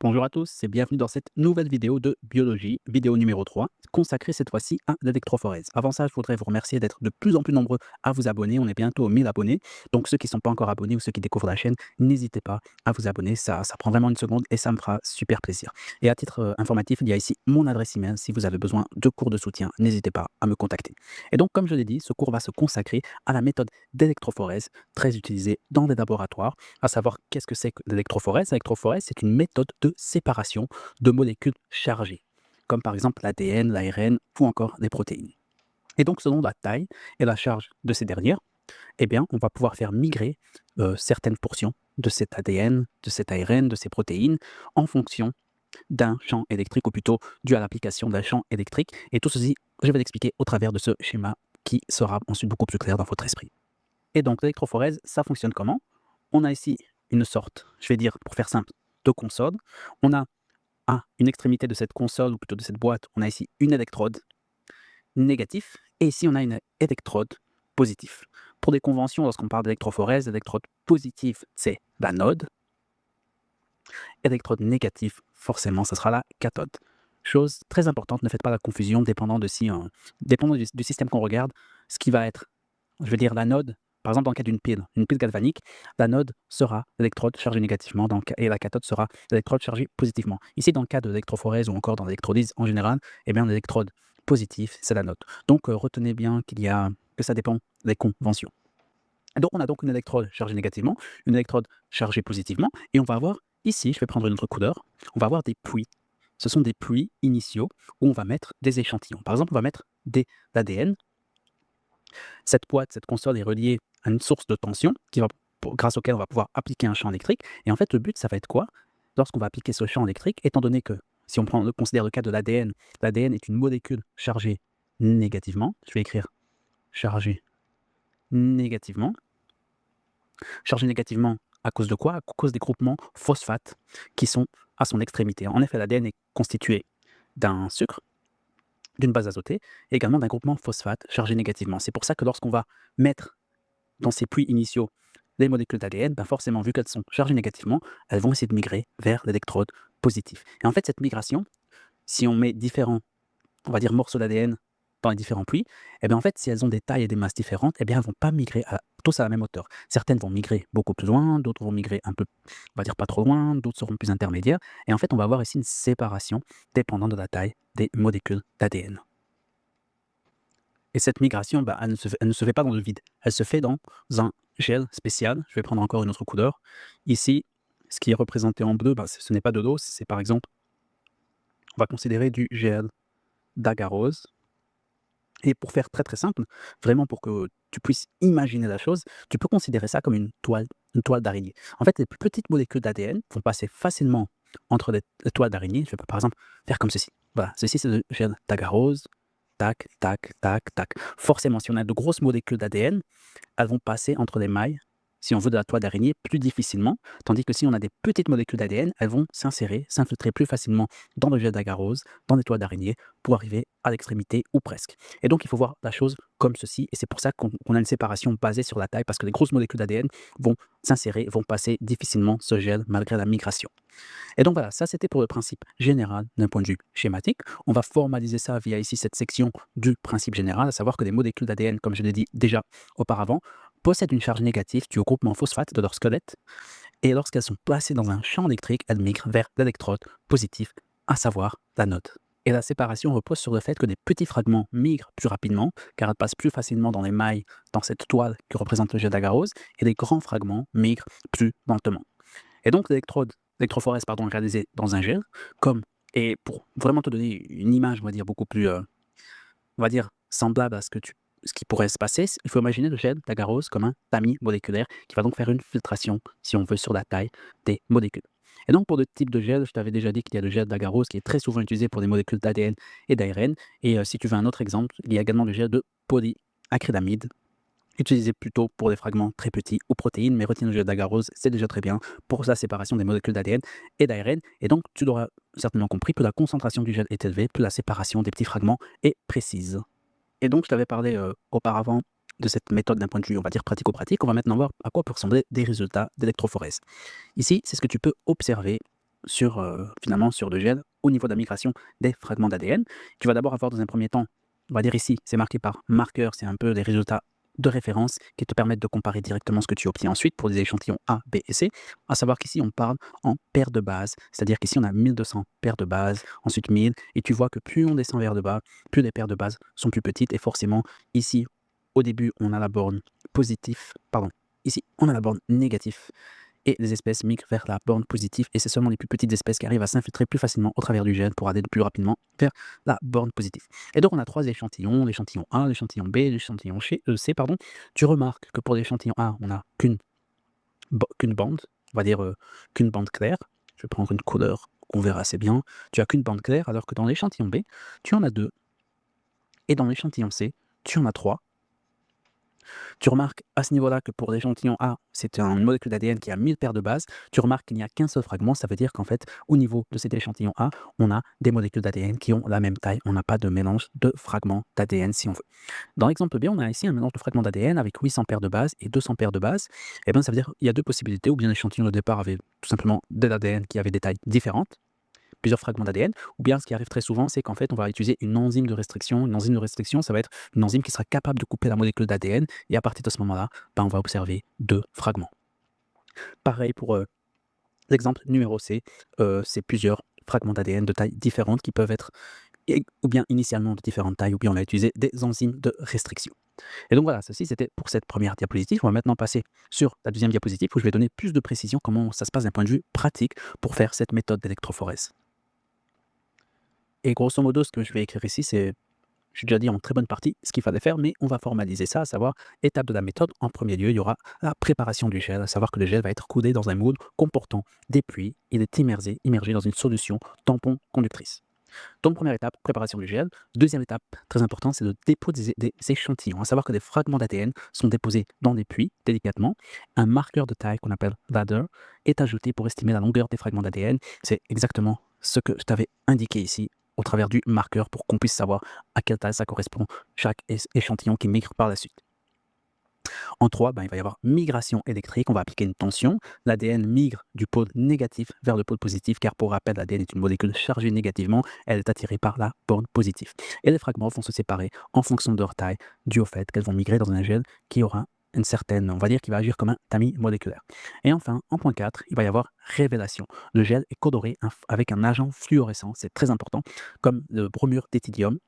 Bonjour à tous et bienvenue dans cette nouvelle vidéo de biologie, vidéo numéro 3, consacrée cette fois-ci à l'électrophorèse. Avant ça, je voudrais vous remercier d'être de plus en plus nombreux à vous abonner. On est bientôt aux 1000 abonnés. Donc ceux qui ne sont pas encore abonnés ou ceux qui découvrent la chaîne, n'hésitez pas à vous abonner. Ça prend vraiment une seconde et ça me fera super plaisir. Et à titre informatif, il y a ici mon adresse email. Si vous avez besoin de cours de soutien, n'hésitez pas à me contacter. Et donc, comme je l'ai dit, ce cours va se consacrer à la méthode d'électrophorèse, très utilisée dans les laboratoires. À savoir, qu'est-ce que c'est que l'électrophorèse? L'électrophorèse, c'est une méthode de séparation de molécules chargées, comme par exemple l'ADN, l'ARN ou encore les protéines. Et donc, selon la taille et la charge de ces dernières, eh bien, on va pouvoir faire migrer certaines portions de cet ADN, de cet ARN, de ces protéines, en fonction d'un champ électrique, ou plutôt dû à l'application d'un champ électrique. Et tout ceci, je vais l'expliquer au travers de ce schéma qui sera ensuite beaucoup plus clair dans votre esprit. Et donc, l'électrophorèse, ça fonctionne comment? On a ici une sorte, je vais dire pour faire simple, de console. On a à une extrémité de cette console, ou plutôt de cette boîte, on a ici une électrode négative, et ici on a une électrode positive. Pour des conventions, lorsqu'on parle d'électrophorèse, l'électrode positive, c'est l'anode, électrode négative, forcément, ça sera la cathode. Chose très importante, ne faites pas la confusion, dépendant du système qu'on regarde, ce qui va être, je veux dire, l'anode, par exemple, dans le cas d'une une pile galvanique, l'anode sera l'électrode chargée négativement et la cathode sera l'électrode chargée positivement. Ici, dans le cas de l'électrophorèse ou encore dans l'électrolyse en général, eh bien, l'électrode positive, c'est l'anode. Donc, retenez bien que ça dépend des conventions. Donc, on a donc une électrode chargée négativement, une électrode chargée positivement, et on va avoir ici, je vais prendre une autre couleur, on va avoir des puits. Ce sont des puits initiaux où on va mettre des échantillons. Par exemple, on va mettre de l'ADN. Cette boîte, cette console est reliée à une source de tension grâce auquel on va pouvoir appliquer un champ électrique. Et en fait, le but, ça va être quoi? Lorsqu'on va appliquer ce champ électrique, étant donné que, si on considère le cas de l'ADN, l'ADN est une molécule chargée négativement. Je vais écrire chargée négativement. Chargée négativement à cause de quoi? À cause des groupements phosphates qui sont à son extrémité. En effet, l'ADN est constitué d'un sucre, d'une base azotée, et également d'un groupement phosphate chargé négativement. C'est pour ça que lorsqu'on va mettre dans ces puits initiaux les molécules d'ADN, ben forcément, vu qu'elles sont chargées négativement, elles vont essayer de migrer vers l'électrode positive. Et en fait, cette migration, si on met différents, on va dire, morceaux d'ADN dans les différents puits, eh bien, en fait, si elles ont des tailles et des masses différentes, eh bien, elles ne vont pas migrer tous à la même hauteur. Certaines vont migrer beaucoup plus loin, d'autres vont migrer un peu, on va dire, pas trop loin, d'autres seront plus intermédiaires. Et en fait, on va avoir ici une séparation dépendant de la taille des molécules d'ADN. Et cette migration, bah, elle ne se fait pas dans le vide. Elle se fait dans un gel spécial. Je vais prendre encore une autre couleur. Ici, ce qui est représenté en bleu, bah, ce n'est pas de l'eau, c'est par exemple, on va considérer du gel d'agarose. Et pour faire très très simple, vraiment pour que tu puisses imaginer la chose, tu peux considérer ça comme une toile d'araignée. En fait, les plus petites molécules d'ADN vont passer facilement entre les toiles d'araignée. Je peux par exemple faire comme ceci. Voilà, ceci c'est le gel d'agarose. Tac, tac, tac, tac. Forcément, si on a de grosses molécules d'ADN, elles vont passer entre les mailles, si on veut, de la toile d'araignée plus difficilement, tandis que si on a des petites molécules d'ADN, elles vont s'insérer, s'infiltrer plus facilement dans le gel d'agarose, dans les toiles d'araignée, pour arriver à l'extrémité ou presque. Et donc, il faut voir la chose comme ceci, et c'est pour ça qu'on a une séparation basée sur la taille, parce que les grosses molécules d'ADN vont s'insérer, vont passer difficilement ce gel malgré la migration. Et donc voilà, ça c'était pour le principe général d'un point de vue schématique. On va formaliser ça via ici cette section du principe général, à savoir que les molécules d'ADN, comme je l'ai dit déjà auparavant, possèdent une charge négative due au groupement phosphate de leur squelette, et lorsqu'elles sont placées dans un champ électrique, elles migrent vers l'électrode positive, à savoir l'anode. Et la séparation repose sur le fait que des petits fragments migrent plus rapidement, car elles passent plus facilement dans les mailles dans cette toile que représente le gel d'agarose, et les grands fragments migrent plus lentement. Et donc l'électrophorèse, pardon, est réalisée dans un gel, et pour vraiment te donner une image, on va dire, beaucoup plus, on va dire, semblable à ce qui pourrait se passer, il faut imaginer le gel d'agarose comme un tamis moléculaire qui va donc faire une filtration, si on veut, sur la taille des molécules. Et donc pour le type de gel, je t'avais déjà dit qu'il y a le gel d'agarose qui est très souvent utilisé pour des molécules d'ADN et d'ARN, et si tu veux un autre exemple, il y a également le gel de polyacrylamide, utilisé plutôt pour des fragments très petits ou protéines, mais retiens le gel d'agarose, c'est déjà très bien pour la séparation des molécules d'ADN et d'ARN. Et donc, tu l'auras certainement compris, plus la concentration du gel est élevée, plus la séparation des petits fragments est précise. Et donc, je t'avais parlé auparavant de cette méthode d'un point de vue, on va dire, pratico-pratique. On va maintenant voir à quoi peut ressembler des résultats d'électrophorèse. Ici, c'est ce que tu peux observer finalement sur le gel au niveau de la migration des fragments d'ADN. Tu vas d'abord avoir dans un premier temps, on va dire ici, c'est marqué par marqueur, c'est un peu des résultats de référence qui te permettent de comparer directement ce que tu obtiens ensuite pour des échantillons A, B et C. À savoir qu'ici, on parle en paires de bases, c'est-à-dire qu'ici, on a 1200 paires de bases, ensuite 1000, et tu vois que plus on descend vers le bas, plus les paires de bases sont plus petites, et forcément, ici, au début, on a la borne ici, on a la borne négative, et les espèces migrent vers la borne positive, et c'est seulement les plus petites espèces qui arrivent à s'infiltrer plus facilement au travers du gène pour aller plus rapidement vers la borne positive. Et donc on a 3 échantillons, l'échantillon A, l'échantillon B, l'échantillon C, pardon. Tu remarques que pour l'échantillon A, on n'a qu'une bande, on va dire qu'une bande claire. Je vais prendre une couleur qu'on verra assez bien. Tu as qu'une bande claire, alors que dans l'échantillon B, tu en as 2, et dans l'échantillon C, tu en as 3. Tu remarques à ce niveau-là que pour l'échantillon A, c'est une molécule d'ADN qui a 1000 paires de bases. Tu remarques qu'il n'y a qu'un seul fragment, ça veut dire qu'en fait, au niveau de cet échantillon A, on a des molécules d'ADN qui ont la même taille. On n'a pas de mélange de fragments d'ADN si on veut. Dans l'exemple B, on a ici un mélange de fragments d'ADN avec 800 paires de bases et 200 paires de bases. Et bien, ça veut dire qu'il y a deux possibilités, ou bien l'échantillon de départ avait tout simplement de l'ADN qui avait des tailles différentes, plusieurs fragments d'ADN, ou bien ce qui arrive très souvent, c'est qu'en fait, on va utiliser une enzyme de restriction. Une enzyme de restriction, ça va être une enzyme qui sera capable de couper la molécule d'ADN, et à partir de ce moment-là, on va observer 2 fragments. Pareil pour l'exemple numéro C, c'est plusieurs fragments d'ADN de tailles différentes qui peuvent être ou bien initialement de différentes tailles, ou bien on va utiliser des enzymes de restriction. Et donc voilà, ceci c'était pour cette première diapositive. On va maintenant passer sur la deuxième diapositive où je vais donner plus de précision comment ça se passe d'un point de vue pratique pour faire cette méthode d'électrophorèse. Et grosso modo, ce que je vais écrire ici, c'est, j'ai déjà dit en très bonne partie ce qu'il fallait faire, mais on va formaliser ça, à savoir, étape de la méthode. En premier lieu, il y aura la préparation du gel, à savoir que le gel va être coudé dans un moule comportant des pluies. Il est immergé dans une solution tampon conductrice. Donc, première étape, préparation du gel. Deuxième étape, très importante, c'est le dépôt des échantillons. À savoir que des fragments d'ADN sont déposés dans des puits, délicatement. Un marqueur de taille qu'on appelle ladder est ajouté pour estimer la longueur des fragments d'ADN. C'est exactement ce que je t'avais indiqué ici au travers du marqueur pour qu'on puisse savoir à quelle taille ça correspond chaque échantillon qui migre par la suite. En 3, il va y avoir migration électrique, on va appliquer une tension. L'ADN migre du pôle négatif vers le pôle positif, car pour rappel, l'ADN est une molécule chargée négativement, elle est attirée par la borne positive. Et les fragments vont se séparer en fonction de leur taille, dû au fait qu'elles vont migrer dans un gel qui aura une certaine, on va dire, qui va agir comme un tamis moléculaire. Et enfin, en point 4, il va y avoir révélation. Le gel est coloré avec un agent fluorescent, c'est très important, comme le bromure d'éthylium,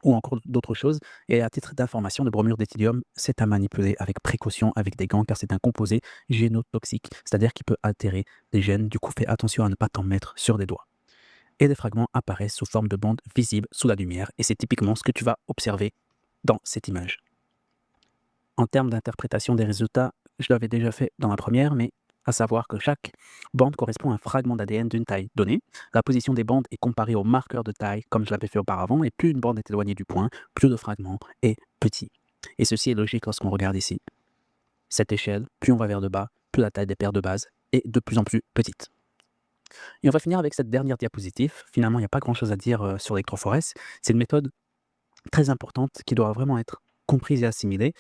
ou encore d'autres choses. Et à titre d'information, le bromure d'éthylium, c'est à manipuler avec précaution, avec des gants, car c'est un composé génotoxique, c'est-à-dire qu'il peut altérer les gènes. Du coup, fais attention à ne pas t'en mettre sur les doigts. Et les fragments apparaissent sous forme de bandes visibles sous la lumière, et c'est typiquement ce que tu vas observer dans cette image. En termes d'interprétation des résultats, je l'avais déjà fait dans la première, mais à savoir que chaque bande correspond à un fragment d'ADN d'une taille donnée. La position des bandes est comparée au marqueur de taille, comme je l'avais fait auparavant, et plus une bande est éloignée du point, plus le fragment est petit. Et ceci est logique lorsqu'on regarde ici. Cette échelle, plus on va vers le bas, plus la taille des paires de base est de plus en plus petite. Et on va finir avec cette dernière diapositive. Finalement, il n'y a pas grand-chose à dire sur l'électrophorèse. C'est une méthode très importante qui doit vraiment être comprise et assimilée.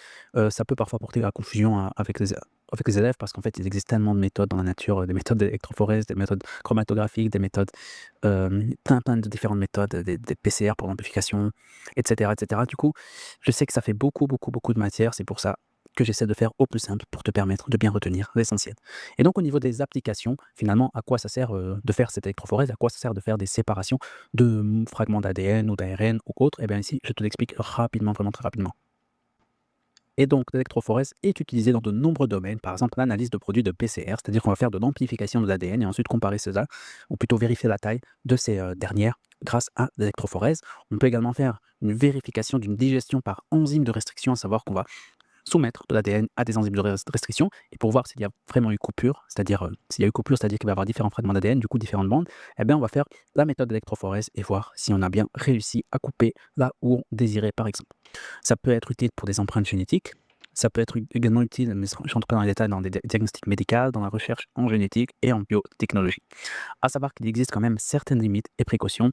Ça peut parfois porter à la confusion avec les élèves, parce qu'en fait, il existe tellement de méthodes dans la nature, des méthodes d'électrophorèse, des méthodes chromatographiques, des méthodes, plein de différentes méthodes, des PCR pour l'amplification, etc., etc. Du coup, je sais que ça fait beaucoup de matière, c'est pour ça que j'essaie de faire au plus simple pour te permettre de bien retenir l'essentiel. Et donc au niveau des applications, finalement, à quoi ça sert, de faire cette électrophorèse? À quoi ça sert de faire des séparations de fragments d'ADN ou d'ARN ou autres? Et bien ici, je te l'explique rapidement, vraiment très rapidement. Et donc l'électrophorèse est utilisée dans de nombreux domaines, par exemple l'analyse de produits de PCR, c'est-à-dire qu'on va faire de l'amplification de l'ADN et ensuite comparer cela, ou plutôt vérifier la taille de ces dernières grâce à l'électrophorèse. On peut également faire une vérification d'une digestion par enzyme de restriction, à savoir qu'on va soumettre de l'ADN à des enzymes de restriction, et pour voir s'il y a vraiment eu coupure, c'est-à-dire s'il y a eu coupure, c'est-à-dire qu'il va y avoir différents fragments d'ADN, du coup différentes bandes, eh bien on va faire la méthode d'électrophorèse et voir si on a bien réussi à couper là où on désirait, par exemple. Ça peut être utile pour des empreintes génétiques, ça peut être également utile, mais je ne rentre pas dans les détails, dans des diagnostics médicaux, dans la recherche en génétique et en biotechnologie. À savoir qu'il existe quand même certaines limites et précautions.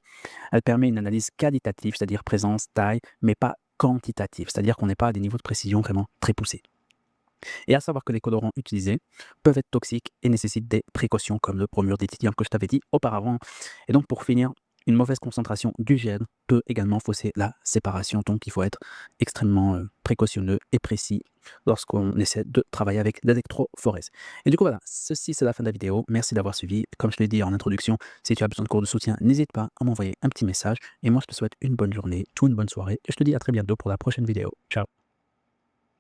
Elle permet une analyse qualitative, c'est-à-dire présence, taille, mais pas quantitative, c'est-à-dire qu'on n'est pas à des niveaux de précision vraiment très poussés. Et à savoir que les colorants utilisés peuvent être toxiques et nécessitent des précautions comme le bromure d'éthidium que je t'avais dit auparavant. Et donc pour finir, une mauvaise concentration du gel peut également fausser la séparation, donc il faut être extrêmement précautionneux et précis lorsqu'on essaie de travailler avec l'électrophorèse. Et du coup voilà, ceci c'est la fin de la vidéo, merci d'avoir suivi. Comme je l'ai dit en introduction, si tu as besoin de cours de soutien, n'hésite pas à m'envoyer un petit message. Et moi je te souhaite une bonne journée, une bonne soirée, et je te dis à très bientôt pour la prochaine vidéo. Ciao.